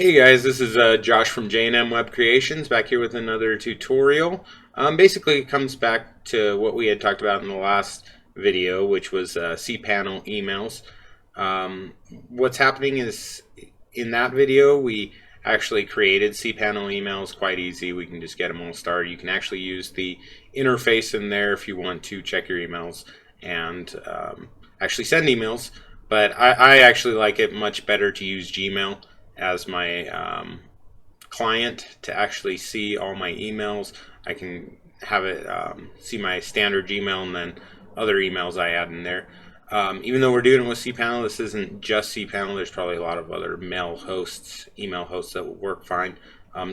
Hey guys, this is Josh from J&M Web Creations back here with another tutorial. Basically, it comes back to what we had talked about in the last video, which was Cpanel emails. What's happening is in that video, we actually created Cpanel emails quite easy. We can just get them all started. You can actually use the interface in there if you want to check your emails and actually send emails. But I actually like it much better to use Gmail as my client to actually see all my emails. I can have it see my standard Gmail and then other emails I add in there. Even though we're doing it with Cpanel, this isn't just Cpanel. There's probably a lot of other mail hosts, email hosts that will work fine.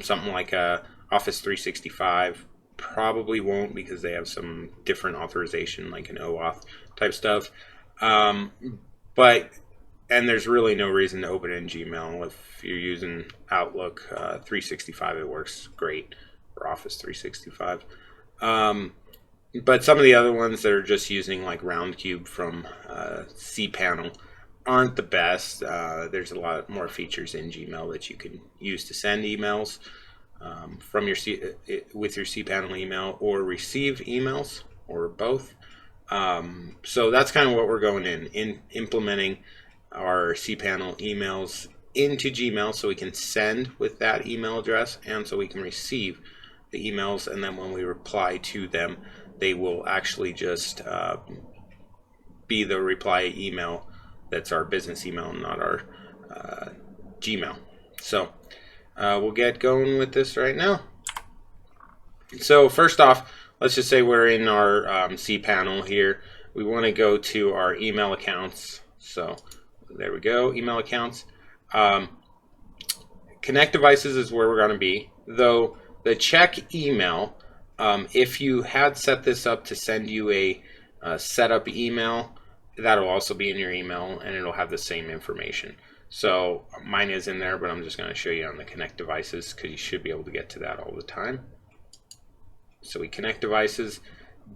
Something like Office 365 probably won't because they have some different authorization, like an OAuth type stuff. And there's really no reason to open it in Gmail. If you're using Outlook 365, it works great for Office 365. But some of the other ones that are just using like Roundcube from Cpanel aren't the best. There's a lot more features in Gmail that you can use to send emails from with your Cpanel email or receive emails or both. So that's kind of what we're going in implementing our Cpanel emails into Gmail so we can send with that email address and so we can receive the emails, and then when we reply to them they will actually just be the reply email that's our business email, not our Gmail. So we'll get going with this right now. So first off, let's just say we're in our Cpanel here. We want to go to our email accounts. So there we go, email accounts. Connect devices is where we're going to be. Though the check email, if you had set this up to send you a setup email, that'll also be in your email and it'll have the same information. So mine is in there, but I'm just going to show you on the connect devices because you should be able to get to that all the time. So we connect devices.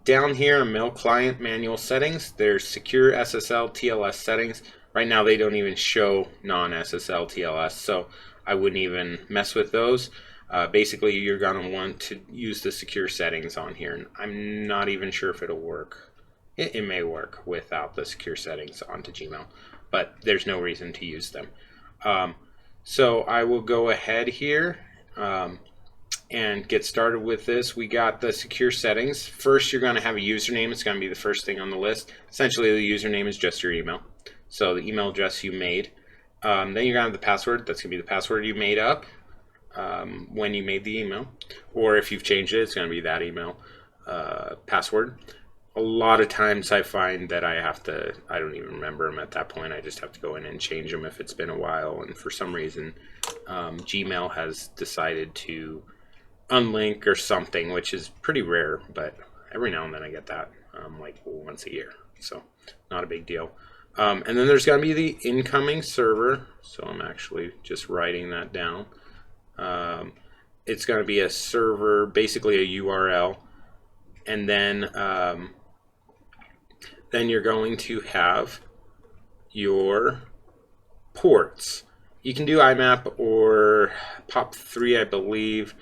Down here in Mail Client Manual Settings, there's Secure SSL TLS Settings. Right now they don't even show non-SSL TLS, so I wouldn't even mess with those. Basically, you're going to want to use the secure settings on here, and I'm not even sure if it'll work. It may work without the secure settings onto Gmail, but there's no reason to use them. So I will go ahead here and get started with this. We got the secure settings. First, you're going to have a username. It's going to be the first thing on the list. Essentially, the username is just your email. So the email address you made. Then you're going to have the password. That's going to be the password you made up when you made the email. Or if you've changed it, it's going to be that email password. A lot of times I find that I don't even remember them at that point. I just have to go in and change them if it's been a while. And for some reason, Gmail has decided to unlink or something, which is pretty rare, but every now and then I get that, like once a year. So not a big deal. And then there's going to be the incoming server. So I'm actually just writing that down. It's going to be a server, basically a URL. And then you're going to have your ports. You can do IMAP or POP3, I believe.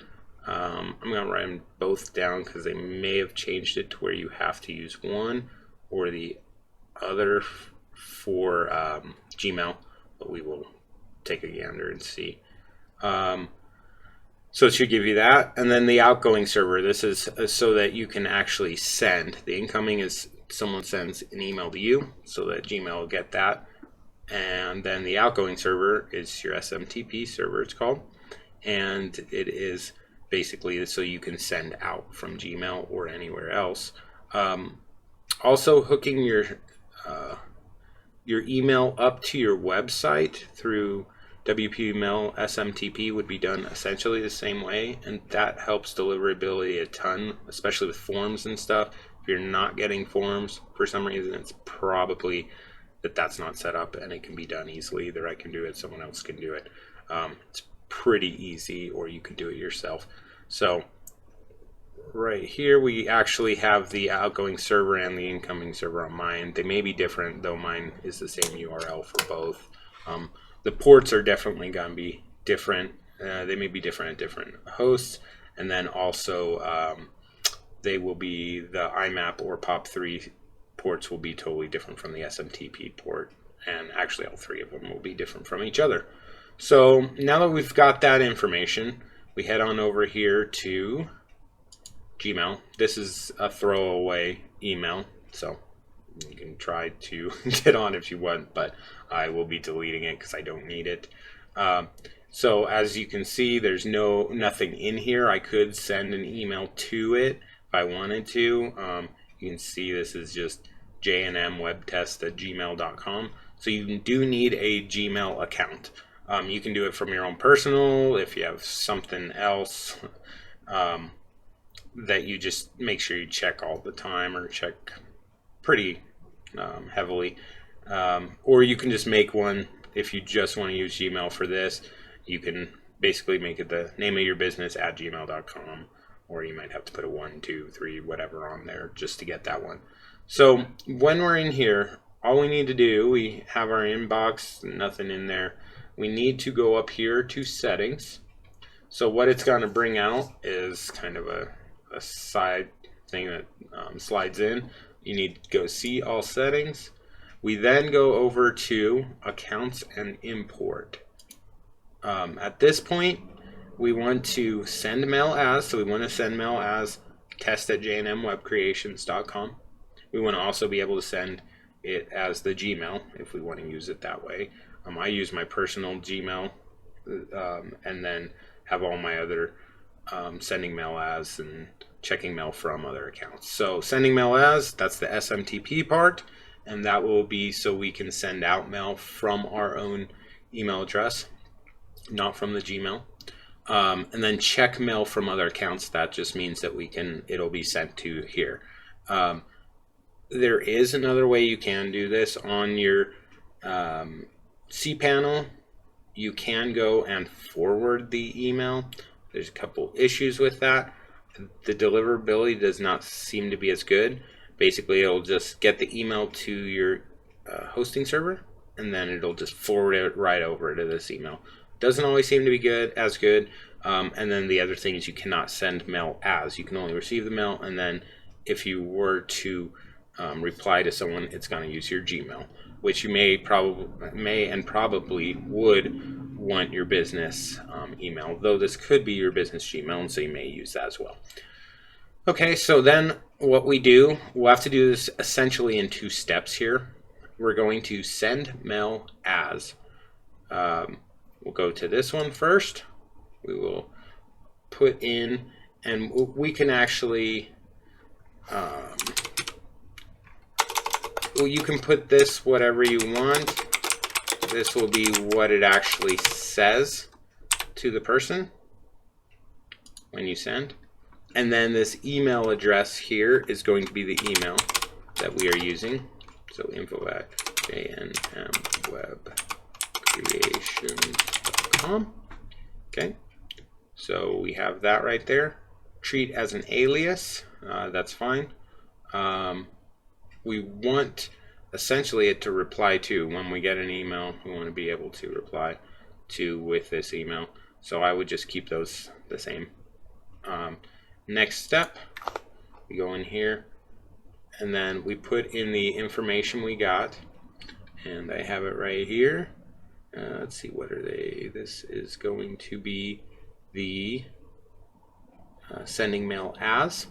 I'm going to write them both down because they may have changed it to where you have to use one or the other for Gmail, but we will take a gander and see. So it should give you that. And then the outgoing server, this is so that you can actually send. The incoming is someone sends an email to you so that Gmail will get that. And then the outgoing server is your SMTP server, it's called. And it is basically so you can send out from Gmail or anywhere else. Also hooking your email up to your website through WP Mail SMTP would be done essentially the same way, and that helps deliverability a ton, especially with forms and stuff. If you're not getting forms for some reason, it's probably that's not set up and it can be done easily. Either I can do it, someone else can do it. It's pretty easy, or you can do it yourself. So right here we actually have the outgoing server and the incoming server on mine. They may be different, though mine is the same URL for both. The ports are definitely going to be different. They may be different at different hosts, and then also they will be the IMAP or POP3 ports will be totally different from the SMTP port, and actually all three of them will be different from each other. So now that we've got that information, we head on over here to Gmail. This is a throwaway email, so you can try to get on if you want, but I will be deleting it because I don't need it. So as you can see, there's nothing in here. I could send an email to it if I wanted to. You can see this is just jnmwebtest@gmail.com. So you do need a Gmail account. You can do it from your own personal if you have something else that you just make sure you check all the time or check pretty heavily. Or you can just make one if you just want to use Gmail for this. You can basically make it the name of your business @gmail.com, or you might have to put a 1, 2, 3, whatever on there just to get that one. So when we're in here, all we need to do, we have our inbox, nothing in there. We need to go up here to settings. So what it's going to bring out is kind of a side thing that slides in. You need to go see all settings. We then go over to accounts and import. At this point, we want to send mail as, so we want to send mail as test@jnmwebcreations.com. We want to also be able to send it as the Gmail if we want to use it that way. I use my personal Gmail and then have all my other sending mail as and checking mail from other accounts. So sending mail as, that's the SMTP part, and that will be so we can send out mail from our own email address, not from the Gmail. And then check mail from other accounts, that just means that it'll be sent to here. There is another way you can do this on your Cpanel. You can go and forward the email. There's a couple issues with that. The deliverability does not seem to be as good. Basically, it'll just get the email to your hosting server, and then it'll just forward it right over to this email. Doesn't always seem to be as good. And then the other thing is you cannot send mail as. You can only receive the mail, and then if you were to reply to someone, it's going to use your Gmail, which you may and probably would want your business email, though this could be your business Gmail, and so you may use that as well. Okay, so then what we'll have to do this essentially in 2 steps here. We're going to send mail as. We'll go to this one first. We will put in, and we can actually you can put this whatever you want. This will be what it actually says to the person when you send. And then this email address here is going to be the email that we are using. So info@jnmwebcreations.com. Okay, so we have that right there. Treat as an alias, that's fine. We want essentially it to reply to when we get an email. We want to be able to reply to with this email. So I would just keep those the same. Next step, we go in here and then we put in the information we got, and I have it right here. Let's see, what are they? This is going to be the sending mail as.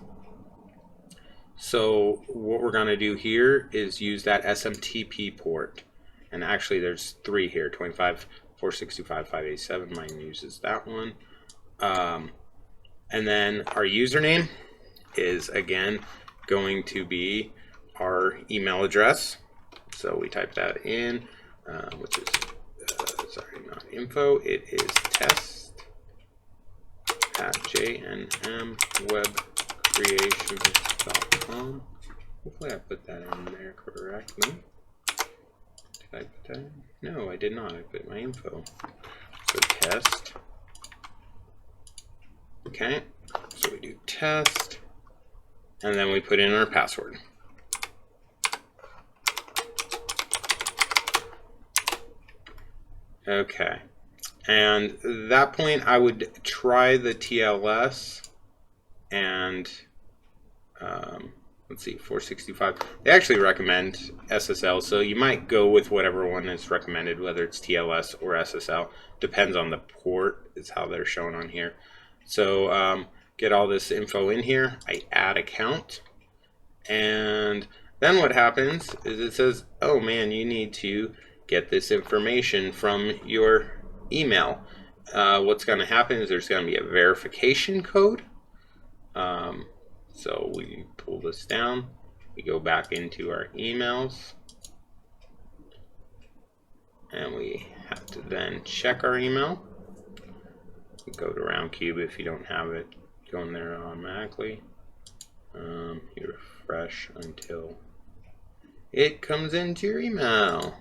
So what we're going to do here is use that SMTP port, and actually there's 3 here, 25, 465, 587. Mine uses that one. And then our username is again going to be our email address. So we type that in, which is sorry, not info. It is test@jnmwebcreations.com. Hopefully I put that in there correctly. Did I put that in? No, I did not. I put my info. So test. Okay, so we do test, and then we put in our password. Okay, And at that point, I would try the TLS and let's see, 465. They actually recommend SSL, so you might go with whatever one is recommended, whether it's TLS or SSL. Depends on the port, is how they're shown on here. So get all this info in here. I add account, and then what happens is it says, oh man, you need to get this information from your email. What's going to happen is there's going to be a verification code. So we pull this down, we go back into our emails, and we have to then check our email. Go to RoundCube if you don't have it going there automatically. You refresh until it comes into your email.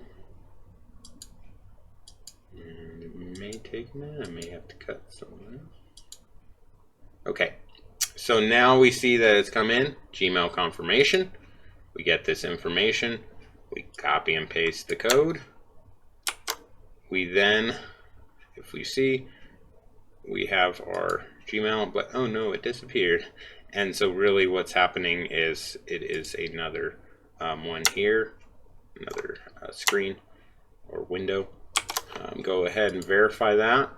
And it may take a minute, I may have to cut somewhere. Okay. So now we see that it's come in, Gmail confirmation. We get this information, we copy and paste the code. We then, if we see, we have our Gmail, but oh no, it disappeared. And so really what's happening is it is another one here, another screen or window. Go ahead and verify that,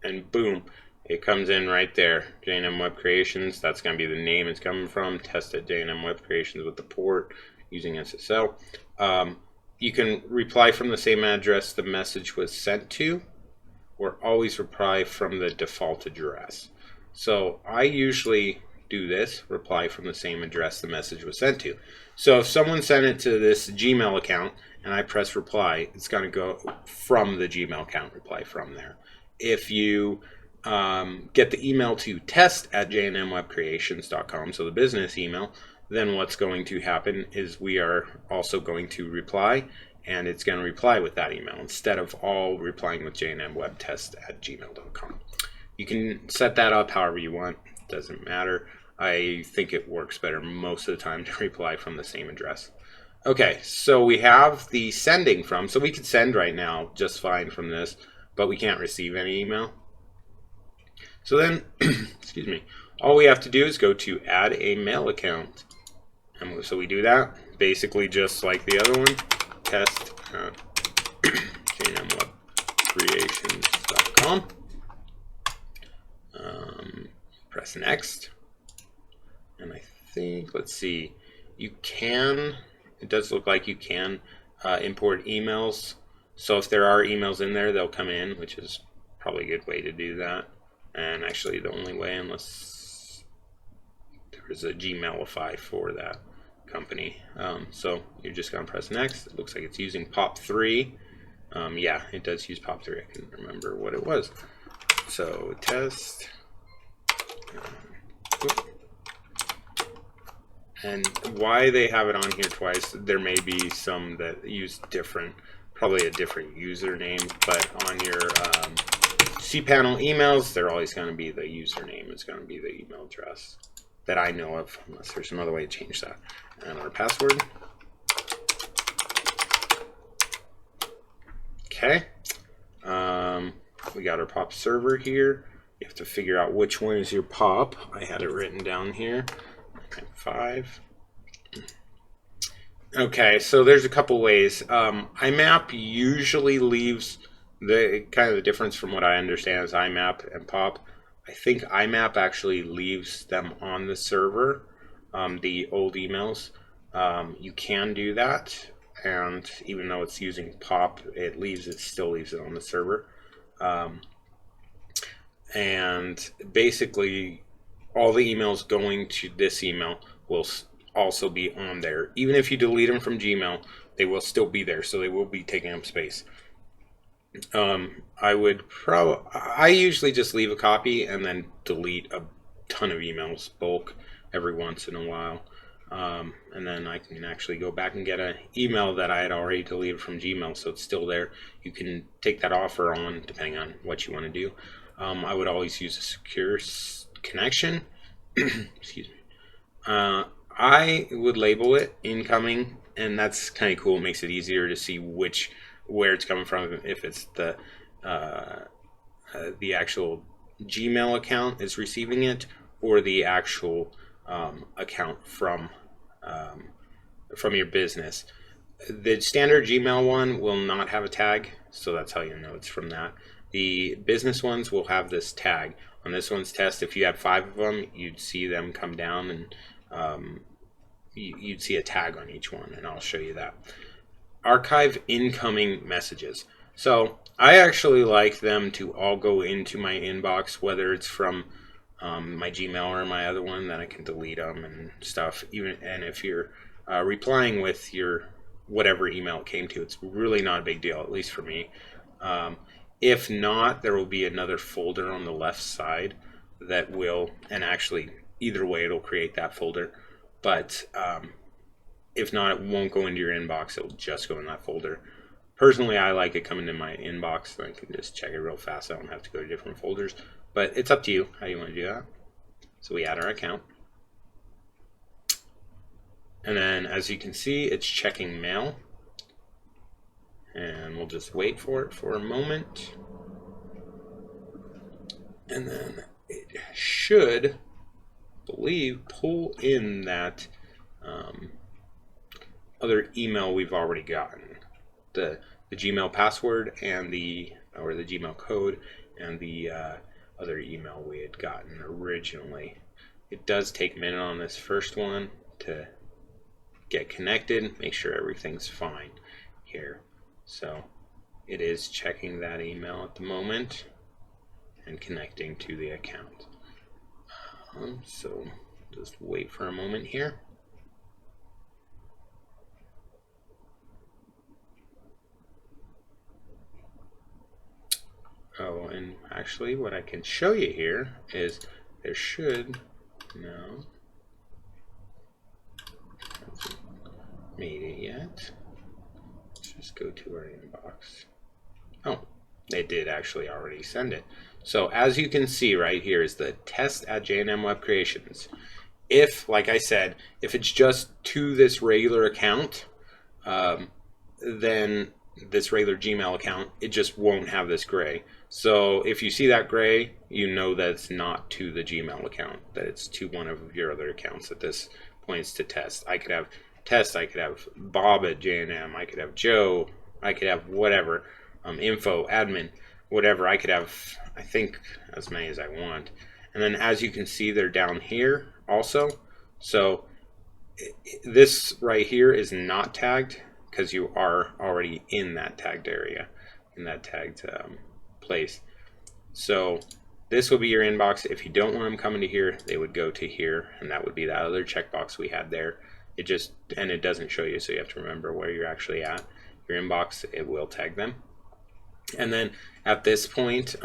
and boom. It comes in right there, J&M Web Creations. That's going to be the name it's coming from. Test at J&M Web Creations with the port using SSL. You can reply from the same address the message was sent to, or always reply from the default address. So I usually do this, reply from the same address the message was sent to. So if someone sent it to this Gmail account and I press reply, it's going to go from the Gmail account, reply from there. If you get the email to test@jnmwebcreations.com, so the business email, then what's going to happen is we are also going to reply, and it's going to reply with that email instead of all replying with jnmwebtest@gmail.com. You can set that up however you want, it doesn't matter. I think it works better most of the time to reply from the same address. Okay, so we have the sending from, so we could send right now just fine from this, but we can't receive any email. So then, excuse me, all we have to do is go to add a mail account. And so we do that, basically just like the other one, test jnmwebcreations.com. Press next. And I think, let's see, you can, it does look like you can import emails. So if there are emails in there, they'll come in, which is probably a good way to do that. And actually the only way, unless there's a Gmailify for that company. So you're just going to press next. It looks like it's using POP3. Yeah, it does use POP3. I couldn't remember what it was. So test. And why they have it on here twice, there may be some that use different, probably a different username, but on your Cpanel emails, they're always going to be the username. It's going to be the email address that I know of, unless there's some other way to change that. And our password. Okay. We got our POP server here. You have to figure out which one is your POP. I had it written down here. 5. Okay, so there's a couple ways. IMAP usually leaves the kind of the difference from what I understand is IMAP and POP. I think IMAP actually leaves them on the server, the old emails. You can do that, and even though it's using POP, it still leaves it on the server. And basically, all the emails going to this email will also be on there. Even if you delete them from Gmail, they will still be there, so they will be taking up space. I usually just leave a copy and then delete a ton of emails, bulk, every once in a while. And then I can actually go back and get an email that I had already deleted from Gmail, so it's still there. You can take that off or on, depending on what you want to do. I would always use a secure connection. Excuse me. I would label it incoming, and that's kind of cool. It makes it easier to see where it's coming from. If it's the the actual Gmail account is receiving it, or the actual account from your business. The standard Gmail one will not have a tag, so that's how you know it's from that. The business ones will have this tag. On this one's test, if you had 5 of them, you'd see them come down, and you'd see a tag on each one, and I'll show you that. Archive incoming messages. So I actually like them to all go into my inbox, whether it's from my Gmail or my other one, then I can delete them and stuff. And if you're replying with your whatever email it came to, it's really not a big deal, at least for me. If not, there will be another folder on the left side that will, and actually either way it'll create that folder, but if not, it won't go into your inbox, it'll just go in that folder. Personally, I like it coming in my inbox, so I can just check it real fast. I don't have to go to different folders, but it's up to you how you want to do that. So we add our account, and then as you can see, it's checking mail, and we'll just wait for it for a moment, and then it should, I believe, pull in that other email we've already gotten, the Gmail password and the Gmail code, and the other email we had gotten originally. It does take a minute on this first one to get connected, make sure everything's fine here. So it is checking that email at the moment and connecting to the account. So just wait for a moment here. Oh, and actually what I can show you here is there should, no, hasn't made it yet. Let's just go to our inbox. Oh, they did actually already send it. So as you can see right here is the test at J&M Web Creations. If, like I said, if it's just to this regular account, then this regular Gmail account, it just won't have this gray. So if you see that gray, you know that it's not to the Gmail account, that it's to one of your other accounts at this points to test. I could have test, I could have Bob at J&M, I could have Joe, I could have whatever, info, admin, whatever. I could have, I think, as many as I want. And then as you can see, they're down here also. So this right here is not tagged because you are already in that tagged area, in that tagged place. So this will be your inbox. If you don't want them coming to here, they would go to here, and that would be that other checkbox we had there. It just, and it doesn't show you, so you have to remember where you're actually at. Your inbox, it will tag them. And then at this point,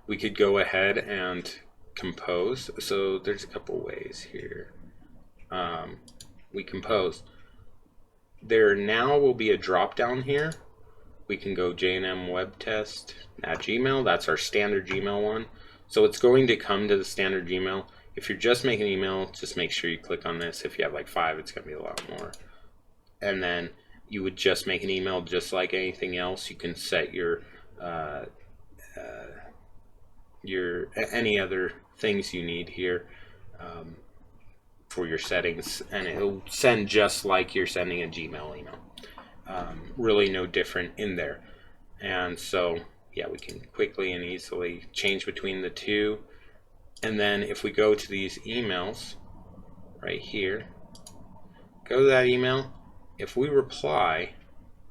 we could go ahead and compose. So there's a couple ways here. We compose. There now will be a drop down here. We can go J&M Web Test at Gmail. That's our standard Gmail one. So it's going to come to the standard Gmail. If you're just making email, just make sure you click on this. If you have like 5, it's going to be a lot more. And then you would just make an email just like anything else. You can set your any other things you need here for your settings, and it'll send just like you're sending a Gmail email. Really no different in there. And so yeah, we can quickly and easily change between the two. And then if we go to these emails right here, go to that email. If we reply,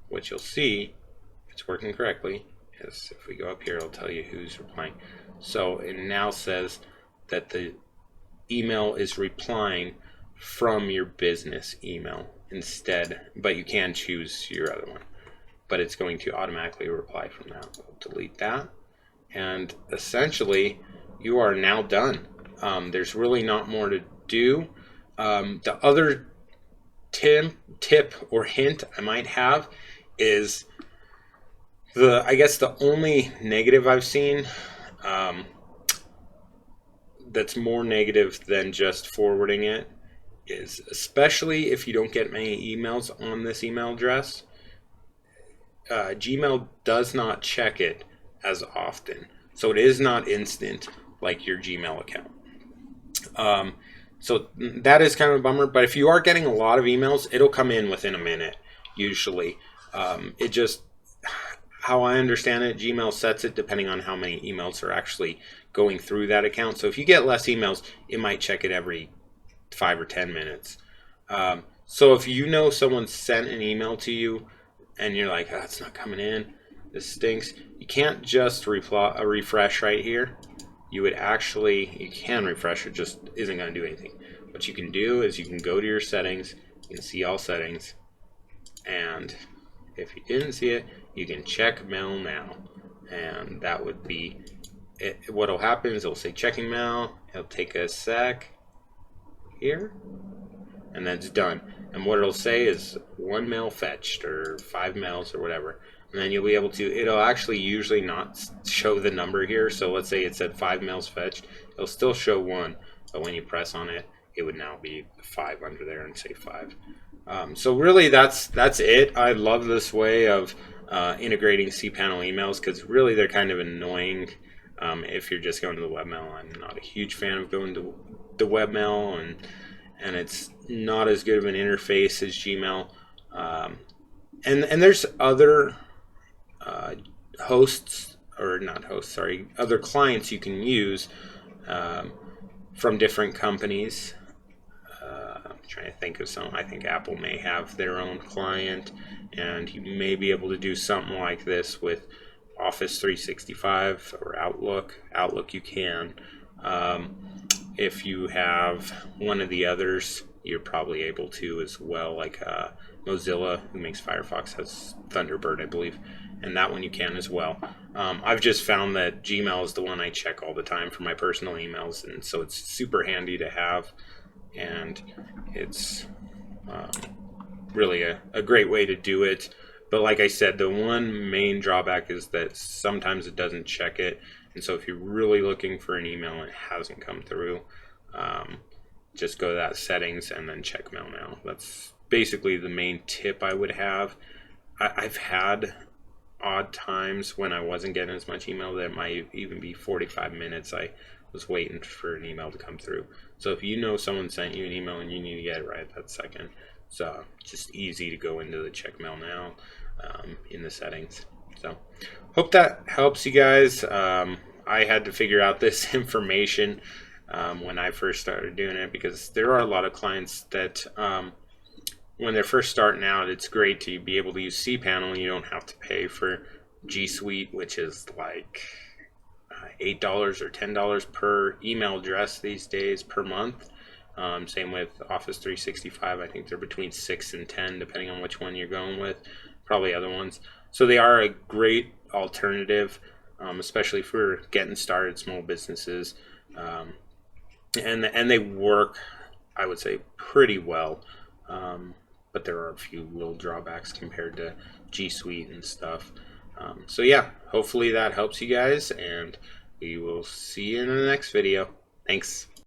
what you'll see, if it's working correctly, is if we go up here, it'll tell you who's replying. So it now says that the email is replying from your business email instead, but you can choose your other one. But it's going to automatically reply from that. We'll delete that. And essentially, you are now done. There's really not more to do. The other tip or hint I might have is I guess the only negative I've seen that's more negative than just forwarding it is, especially if you don't get many emails on this email address, Gmail does not check it as often. So it is not instant like your Gmail account. So that is kind of a bummer. But if you are getting a lot of emails, it'll come in within a minute usually. It just, how I understand it, Gmail sets it depending on how many emails are actually going through that account. So if you get less emails, it might check it every 5 or 10 minutes. So if you know someone sent an email to you and you're like, oh, it's not coming in, this stinks, you can't just refresh right here. You can refresh, it just isn't going to do anything. What you can do is you can go to your settings, you can see all settings, and if you didn't see it, you can check mail now, and that would be it. What'll happen is it'll say checking mail, it'll take a sec here, and then it's done. And what it'll say is 1 mail fetched, or 5 mails, or whatever. And then you'll be able to, it'll actually usually not show the number here. So let's say it said 5 mails fetched, it'll still show 1, but when you press on it, it would now be 5 under there and say 5. So really that's it. I love this way of integrating cPanel emails, because really they're kind of annoying if you're just going to the webmail. I'm not a huge fan of going to the webmail, and it's not as good of an interface as Gmail. And there's other other clients you can use from different companies. I'm trying to think of some. I think Apple may have their own client, and you may be able to do something like this with Office 365 or Outlook. Outlook you can. If you have one of the others, you're probably able to as well, like Mozilla, who makes Firefox, has Thunderbird, I believe, and that one you can as well. I've just found that Gmail is the one I check all the time for my personal emails, and so it's super handy to have, and it's really a great way to do it. But like I said, the one main drawback is that sometimes it doesn't check it, and so if you're really looking for an email and it hasn't come through, just go to that settings and then check mail now. That's basically the main tip I would have. I've had odd times when I wasn't getting as much email that it might even be 45 minutes I was waiting for an email to come through. So if you know someone sent you an email and you need to get it right at that second, it's just easy to go into the check mail now in the settings. So hope that helps you guys. I had to figure out this information when I first started doing it, because there are a lot of clients that when they're first starting out, it's great to be able to use cPanel. You don't have to pay for G Suite, which is like $8 or $10 per email address these days per month. Same with Office 365. I think they're between 6 and 10 depending on which one you're going with. Probably other ones. So they are a great alternative, especially for getting started small businesses. And they work, I would say, pretty well. But there are a few little drawbacks compared to G Suite and stuff. So yeah, hopefully that helps you guys, and we will see you in the next video. Thanks.